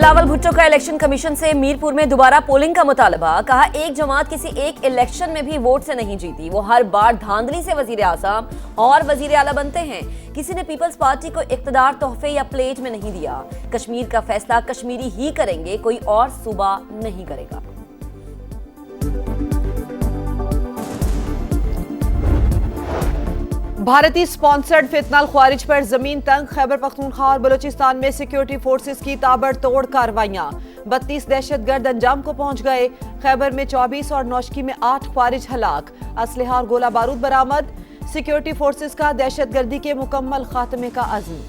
बिलावल भुट्टो का election commission से मीरपुर में दोबारा पोलिंग का मुतालबा। कहा, एक जमात किसी एक इलेक्शन में भी वोट से नहीं जीती, वो हर बार धांधली से वजीर आजम और वजीर आला बनते हैं। किसी ने पीपल्स पार्टी को इख्तिदार तोहफे या प्लेट में नहीं दिया। कश्मीर का फैसला कश्मीरी ही करेंगे, कोई और सूबा नहीं करेगा। भारतीय स्पॉन्सर्ड फितनाल ख्वारिज पर जमीन तंग। खैबर पख्तूनख्वा और बलूचिस्तान में सिक्योरिटी फोर्सेस की ताबड़तोड़ कार्रवाइयां। 32 दहशतगर्द अंजाम को पहुंच गए। खैबर में 24 और नौशकी में 8 ख्वारिज हलाक। असलहा और गोला बारूद बरामद। सिक्योरिटी फोर्सेस का दहशतगर्दी के मुकम्मल खात्मे का अज़्म।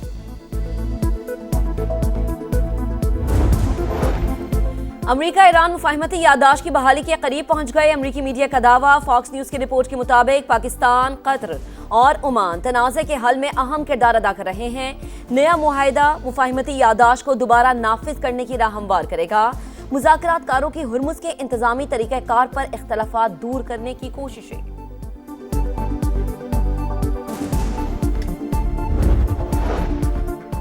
अमेरिका ईरान मुफाहमती याददाश्त की बहाली के करीब पहुंच गए। अमेरिकी मीडिया का दावा। फॉक्स न्यूज की रिपोर्ट के मुताबिक पाकिस्तान, कतर और ओमान तनाज़े के हल में अहम किरदार अदा कर रहे हैं। नया मुआहिदा मुफाहमती याददाश्त को दोबारा नाफिज करने की राह हमवार करेगा। मुज़ाकरातकारों की हुर्मुज़ के इंतजामी तरीक़ाकार पर इख्तलाफात दूर करने की कोशिशें।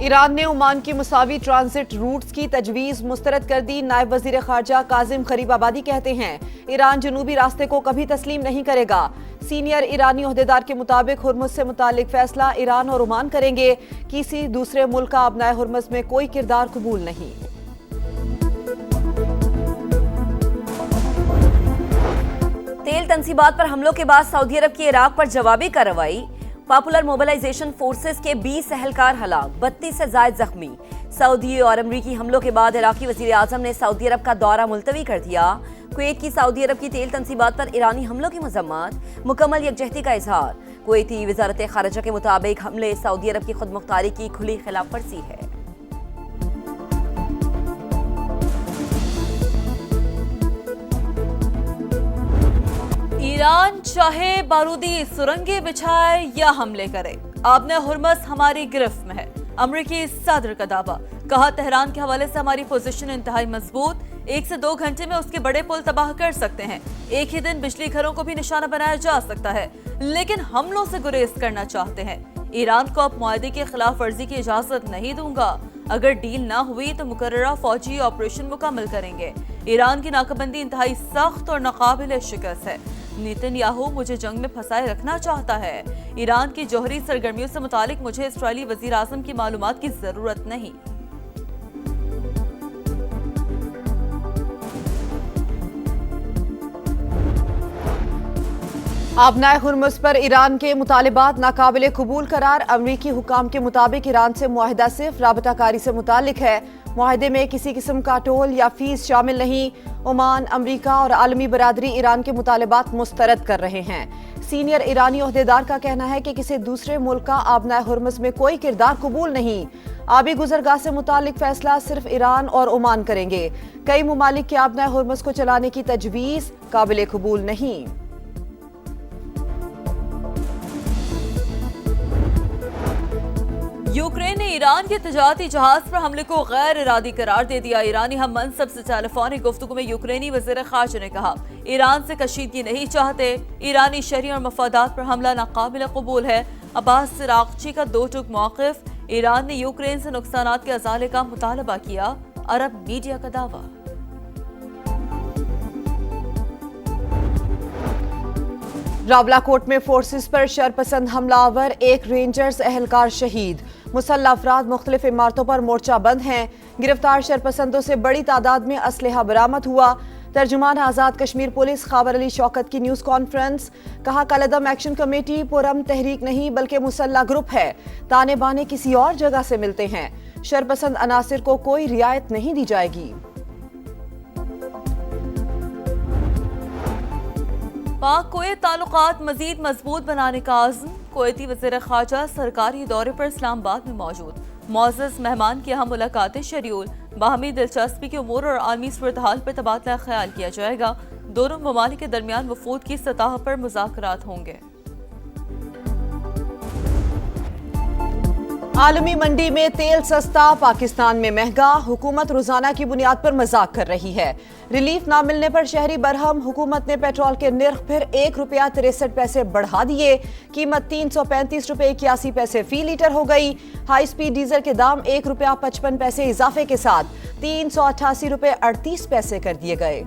ईरान ने ओमान की मुसावी ट्रांजिट रूट्स की तजवीज़ मुस्तरद कर दी। नायब वज़ीर ख़ारजा काजिम ग़रीबाबादी कहते हैं, ईरान जनूबी रास्ते को कभी तस्लीम नहीं करेगा। सीनियर ईरानी ओहदेदार के मुताबिक हुर्मुज़ से मुतालिक फैसला ईरान और ओमान करेंगे। किसी दूसरे मुल्क का अपनाए हुर्मुज़ में कोई किरदार कबूल नहीं। तेल तंसीबात पर हमलों के बाद सऊदी अरब की इराक पर जवाबी कार्रवाई। पॉपुलर मोबिलाइजेशन फोर्सेस के 20 एहलकार हलाक, 32 से ज्यादा जख्मी। सऊदी और अमरीकी हमलों के बाद इराकी वजीर आजम ने सऊदी अरब का दौरा मुलतवी कर दिया। कुवैत की सऊदी अरब की तेल तंसीबात पर ईरानी हमलों की मजम्मत, मुकम्मल यकजहती का इजहार। कुवैती वजारत खारजा के मुताबिक हमले सऊदी अरब की खुदमुख्तारी की खुली खिलाफ वर्जी है। ईरान चाहे बारूदी सुरंगें बिछाए या हमले करे, आपने हुर्मुज़ हमारी गिरफ्त में है। अमरीकी सदर का दावा। कहा, तेहरान के हवाले से हमारी पोजीशन इंतहाई मजबूत। 1 से 2 घंटे में उसके बड़े पुल तबाह कर सकते हैं। एक ही दिन बिजली घरों को भी निशाना बनाया जा सकता है, लेकिन हमलों से गुरेज करना चाहते हैं। ईरान को अब मुआहदे की खिलाफ वर्जी की इजाजत नहीं दूंगा। अगर डील ना हुई तो मुकर्ररा फौजी ऑपरेशन मुकम्मल करेंगे। ईरान की नाकाबंदी इंतहाई सख्त और नाकाबिल शिकस्त है। नेतन्याहू मुझे जंग में फंसाए रखना चाहता है। ईरान की जौहरी सरगर्मियों से मुतालिक मुझे इस्राईली वजीर आज़म की मालूमात की जरूरत नहीं। आबनाए हुर्मुज़ पर ईरान के मुतालिबात नाकाबिले कबूल करार। अमरीकी हुकाम के मुताबिक ईरान से मुआहिदा सिर्फ राबताकारी से मुतालिक है। मुआहिदे में किसी किस्म का टोल या फीस शामिल नहीं। ओमान, अमरीका और आलमी बरादरी ईरान के मुतालिबात मुस्तरद कर रहे हैं। सीनियर ईरानी ओहदेदार का कहना है कि किसी दूसरे मुल्क का आबनाए हुर्मुज़ में कोई किरदार कबूल नहीं। आबी गुजरगाह से मुतालिक फैसला सिर्फ ईरान और ओमान करेंगे। कई मुमालिक के आबनाए हुर्मुज़ को चलाने की तजवीज़ काबिले कबूल नहीं। यूक्रेन ने ईरान के तजारती जहाज पर हमले को गैर इरादी करार दे दिया। ईरानी हम मनसब से टेलीफोनिक गुफ्तगू में यूक्रेनी वज़ीर ख़ारजा ने कहा, ईरान से कशीदगी नहीं चाहते। ईरानी शहरी और मफादात पर हमला नाकाबिल कबूल है। अब्बास अराग़ची का दो टूक मौक़िफ़। ईरान ने यूक्रेन से नुकसानात के अज़ाले का मुतालबा किया। अरब मीडिया का दावा। रावलाकोट में फोर्सेस पर शरपसंद हमलावर, एक रेंजर्स एहलकार शहीद। मुसल्लह अफराद मुख्तलिफ इमारतों पर मोर्चा बंद हैं। गिरफ्तार शरपसंदों से बड़ी तादाद में असलहा बरामद हुआ। तर्जुमान आज़ाद कश्मीर पुलिस ख़ाबर अली शौकत की न्यूज़ कॉन्फ्रेंस। कहा, कलदम एक्शन कमेटी पुरम तहरीक नहीं बल्कि मुसल्लह ग्रुप है। ताने बाने किसी और जगह से मिलते हैं। शरपसंद अनासिर को कोई रियायत नहीं दी जाएगी। पाक कुवैत ताल्लुकात मजीद मजबूत बनाने का आज़्म। कुवैती वज़ीर ख़ारजा सरकारी दौरे पर इस्लामाबाद में मौजूद। मौजूद मेहमान की अहम मुलाकातें शेड्यूल। बाहमी दिलचस्पी के उमूर और आलमी सूरत हाल पर तबादला ख्याल किया जाएगा। दोनों ममालिक के दरमियान वफूद की सतह पर मुज़ाकरात होंगे। आलमी मंडी में तेल सस्ता, पाकिस्तान में महंगा। हुकूमत रोजाना की बुनियाद पर मजाक कर रही है। रिलीफ ना मिलने पर शहरी बरहम। हुकूमत ने पेट्रोल के निर्ख फिर ₹1.63 बढ़ा दिए। कीमत ₹335.81 फी लीटर हो गई। हाई स्पीड डीजल के दाम ₹1.55 इजाफे के साथ ₹388.38 कर दिए गए।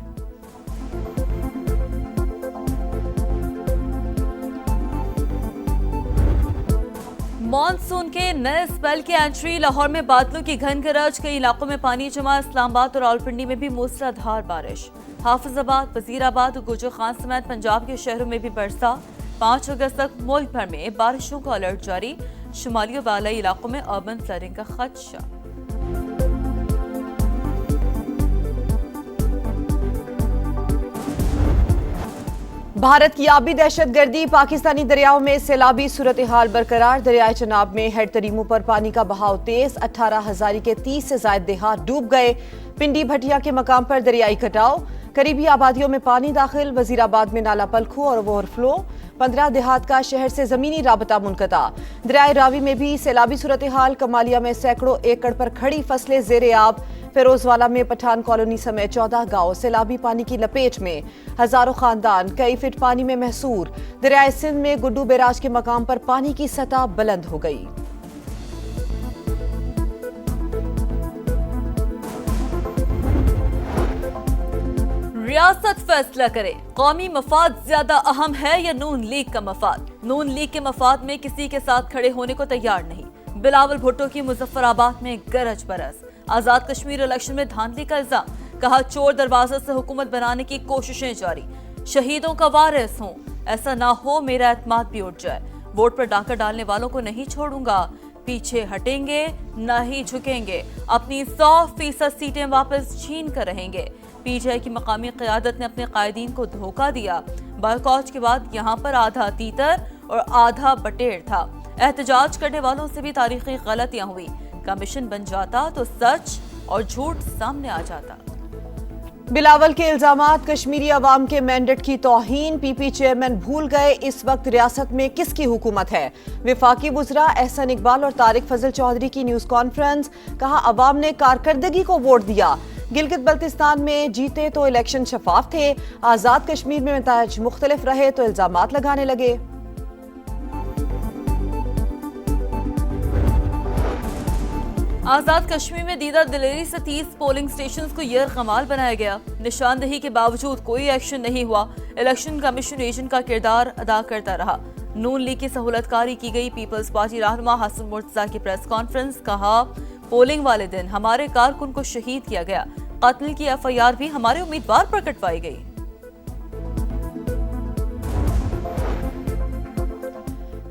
मॉनसून के नए स्पेल की एंट्री। लाहौर में बादलों की घन गरज, कई इलाकों में पानी जमा। इस्लामाबाद और रावलपिंडी में भी मूसलाधार बारिश। हाफिजाबाद, वजीराबाद और गुजर खान समेत पंजाब के शहरों में भी बरसा। 5 अगस्त तक मुल्क भर में बारिशों का अलर्ट जारी। शुमाली और बालाई इलाकों में अर्बन फ्लडिंग का खदशा। भारत की आबी दहशतगर्दी। पाकिस्तानी दरियाओं में सैलाबी सूरत हाल बरकरार। दरियाए चनाब में हेड तरीमों पर पानी का बहाव तेज। 18,000 के 30 से ज्यादा देहात डूब गए। पिंडी भटिया के मकाम पर दरियाई कटाव। करीबी आबादियों में पानी दाखिल। वजीराबाद में नाला पलखू और ओवरफ्लो। 15 देहात का शहर से जमीनी राबता मुनक़ता। दरियाए रावी में भी सैलाबी सूरत हाल। कमालिया में सैकड़ों एकड़ पर खड़ी फसलें ज़ेरे आब। फिरोजवाला में पठान कॉलोनी समेत 14 गांव सैलाबी पानी की लपेट में। हजारों खानदान कई फीट पानी में महसूर। दरियाए सिंध में गुड्डू बैराज के मकाम पर पानी की सतह बुलंद हो गई। रियासत फैसला करे, कौमी मफाद ज्यादा अहम है या नून लीग का मफाद। नून लीग के मफाद में किसी के साथ खड़े होने को तैयार नहीं। बिलावल भुट्टो की मुजफ्फराबाद में गरज बरस। आजाद कश्मीर इलेक्शन में धांधली का इल्जाम। कहा चोर दरवाजे से हुकूमत बनाने की कोशिशें जारी। शहीदों का वारिस हूं, ऐसा ना हो मेरा एतमाद भी उठ जाए। वोट पर डाका डालने वालों को नहीं छोड़ूंगा। पीछे हटेंगे न ही झुकेंगे। अपनी 100% सीटें वापस छीन कर रहेंगे। पीटीआई की मकामी क़यादत ने अपने कायदीन को धोखा दिया। बायकॉट के बाद यहाँ पर आधा तीतर और आधा बटेर था। एहतजाज करने वालों से भी तारीखी गलतियां हुई। कमीशन बन जाता तो सच और झूठ सामने आ जाता। बिलावल के इल्जामात कश्मीरी अवाम के मैंडेट की तौहीन। पीपी चेयरमैन भूल गए इस वक्त रियासत में किसकी हुकूमत है। विफाकी वुज़रा एहसन इकबाल और तारिक फजल चौधरी की न्यूज कॉन्फ्रेंस। कहा अवाम ने कारकर्दगी को वोट दिया। गिलगित बल्तिस्तान में जीते तो इलेक्शन शफाफ थे। आजाद कश्मीर में नतायज मुख्तलिफ रहे तो इल्जामात लगाने लगे। आजाद कश्मीर में दीदा दिलेरी से 30 पोलिंग स्टेशंस को यरगमाल बनाया गया। निशानदही के बावजूद कोई एक्शन नहीं हुआ। इलेक्शन कमीशन एजेंट का किरदार अदा करता रहा। नून लीग की सहूलतकारी की गई। पीपल्स पार्टी रहनुमा हसन मुर्तजा की प्रेस कॉन्फ्रेंस। कहा पोलिंग वाले दिन हमारे कारकुन को शहीद किया गया। कत्ल की एफआईआर भी हमारे उम्मीदवार पर कटवाई गई।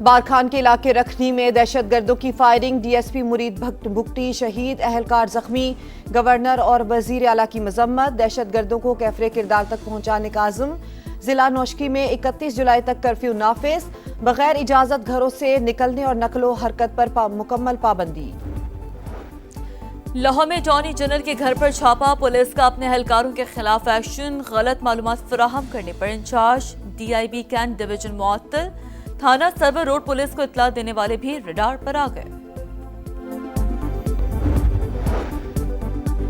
बारखान के इलाके रखनी में दहशतगर्दों की फायरिंग। डीएसपी मुरीद भुगटी शहीद, अहलकार जख्मी। गवर्नर और वजीर आला की मजम्मत। दहशतगर्दों को कैफरे किरदार तक पहुंचाने का आज़म। जिला नौशकी में 31 जुलाई तक कर्फ्यू नाफिज। बगैर इजाजत घरों से निकलने और नकलो हरकत पर मुकम्मल पाबंदी। लाहौर में अटॉर्नी जनरल के घर पर छापा। पुलिस का अपने एहलकारों के खिलाफ एक्शन। गलत मालूमात फराहम करने पर इंचार्ज डीआईबी कैंट डिवीजन मुअत्तल। थाना सर्वर रोड पुलिस को इत्तला देने वाले भी रडार पर आ गए।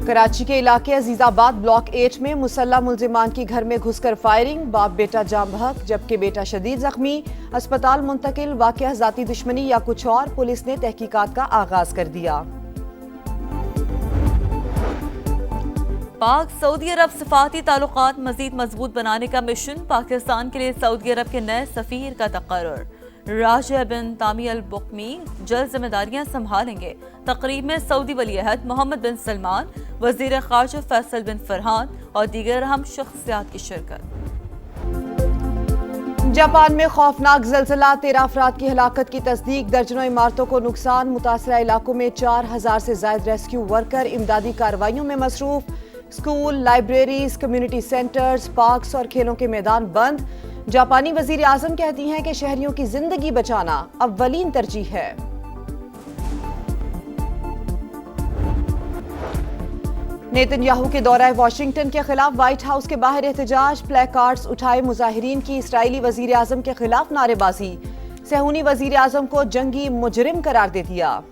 कराची के इलाके अजीजाबाद ब्लॉक 8 में मुसल्ला मुल्जिमान की घर में घुसकर फायरिंग। बाप बेटा जाम बहक जबकि बेटा शदीद जख्मी। अस्पताल मुंतकिल। वाकया जाती दुश्मनी या कुछ और, पुलिस ने तहकीकात का आगाज कर दिया। पाक सऊदी अरब सिफाती ताल्लुकात मजीद मजबूत बनाने का मिशन। पाकिस्तान के लिए सऊदी अरब के नए सफीर का तकर्रुर। राजा बिन तामी अल बुकमी जल्द जिम्मेदारियां संभालेंगे। तकरीब में सऊदी वली अहद मोहम्मद बिन सलमान, वजीर खारजा फैसल बिन फरहान और दीगर अहम शख्सियात की शिरकत। जापान में खौफनाक ज़लज़ला। 13 अफराद की हलाकत की तस्दीक। दर्जनों इमारतों को नुकसान। मुतासरा इलाकों में 4000 से ज्यादा रेस्क्यू वर्कर इमदादी कार्रवाइयों में मसरूफ। School, libraries, community centres, parks और खेलों के मैदान बंद। जापानी वजीर आजम कहती हैं कि शहरियों की जिंदगी बचाना अव्वलीन तरजीह है। नेतन्याहू के दौरा वाशिंगटन के खिलाफ व्हाइट हाउस के बाहर एहतजाज। प्ले कार्ड्स उठाए मुजाहिरीन की। इसराइली वजीर आजम के खिलाफ नारेबाजी। सहूनी वजीर आजम को जंगी मुजरिम करार दे दिया।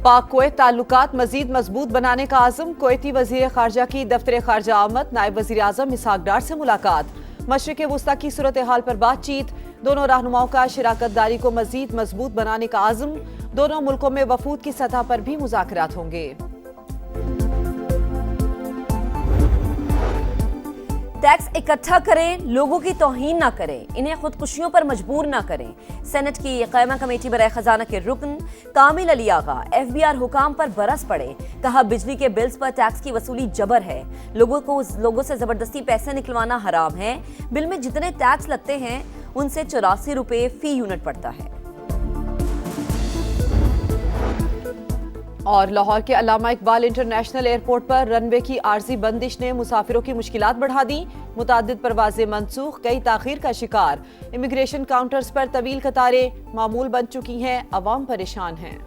पाक कुवैत ताल्लुकात मजीद मजबूत बनाने का आज़म। कुवैती वज़ीर ख़ारजा की दफ्तर ख़ारजा आमद नायब वज़ीर आज़म इसहाक डार से मुलाकात। मशरिक़ वुस्ता की सूरत हाल पर बातचीत। दोनों रहनुमाओं का शराकत दारी को मजीद मजबूत बनाने का आज़म। दोनों मुल्कों में वफूद की सतह पर भी मुज़ाकरात होंगे। टैक्स इकट्ठा करें, लोगों की तौहीन ना करें, इन्हें खुदकुशियों पर मजबूर ना करें। सेनेट की कायमा कमेटी बराए खजाना के रुकन कामिल अली आगा FBR हुकाम पर बरस पड़े। कहा बिजली के बिल्स पर टैक्स की वसूली जबर है, लोगों से जबरदस्ती पैसे निकलवाना हराम है। बिल में जितने टैक्स लगते हैं उनसे 84 रुपए फी यूनिट पड़ता है। और लाहौर के अल्लामा इकबाल इंटरनेशनल एयरपोर्ट पर रनवे की आर्जी बंदिश ने मुसाफिरों की मुश्किलात बढ़ा दी। मुतादिद परवाजें मनसूख, कई ताखीर का शिकार। इमिग्रेशन काउंटर्स पर तवील कतारें मामूल बन चुकी हैं, अवाम परेशान हैं।